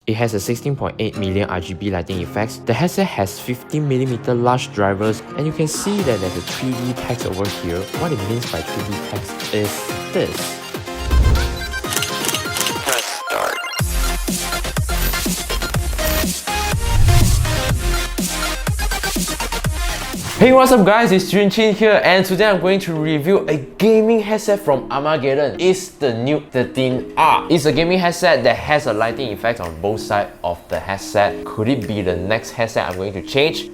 It has a 16.8 million RGB lighting effects. The headset has 15mm large drivers, and you can see that there's a 3D text over here. What it means by 3D text is this. Press start. Hey, what's up guys, it's Junchin here, and today I'm going to review a gaming headset from Armaggeddon. It's the Nuke 13R. It's a gaming headset that has a lighting effect on both sides of the headset. Could it be the next headset I'm going to change?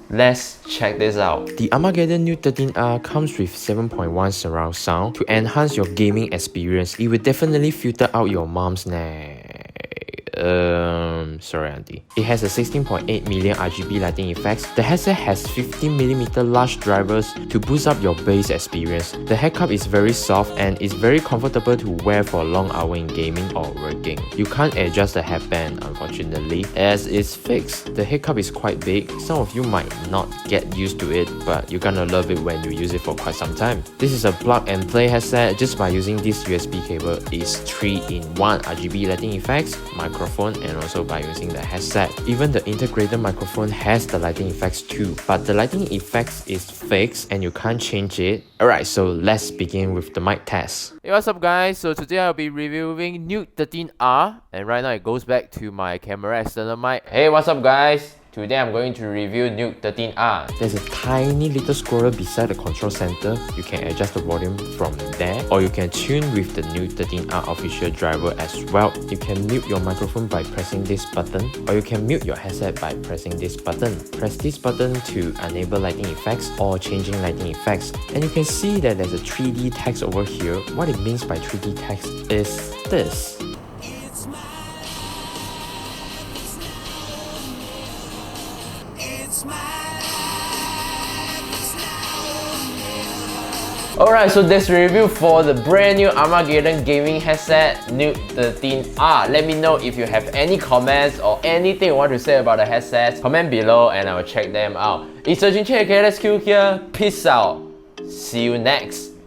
Let's check this out. The Armaggeddon Nuke 13R comes with 7.1 surround sound to enhance your gaming experience. It will definitely filter out your mom's nag. Sorry auntie. It has a 16.8 million RGB lighting effects. The headset has 15mm large drivers to boost up your bass experience. The head cup is very soft and is very comfortable to wear for a long hour in gaming or working. You can't adjust the headband unfortunately, as it's fixed. The head cup is quite big. Some of you might not get used to it, but you're gonna love it when you use it for quite some time. This is a plug and play headset. Just by using this USB cable is 3-in-1 RGB lighting effects, microphone, and also by using the headset. Even the integrated microphone has the lighting effects too, but the lighting effects is fixed and you can't change it. Alright, so let's begin with the mic test. Hey, what's up guys? So today I'll be reviewing Nuke 13R, and right now it goes back to my camera external mic. Hey, what's up guys? Today I'm going to review Nuke 13R. There's a tiny little scroller beside the control center. You can adjust the volume from there, or you can tune with the Nuke 13R official driver as well. You can mute your microphone by pressing this button, or you can mute your headset by pressing this button. Press this button to enable lighting effects or changing lighting effects. And you can see that there's a 3D text over here. What it means by 3D text is this. Alright, so that's the review for the brand new Armaggeddon gaming headset Nuke 13R. Let me know if you have any comments or anything you want to say about the headset. Comment below and I will check them out. It's Junchin, okay, let's kill here. Peace out. See you next.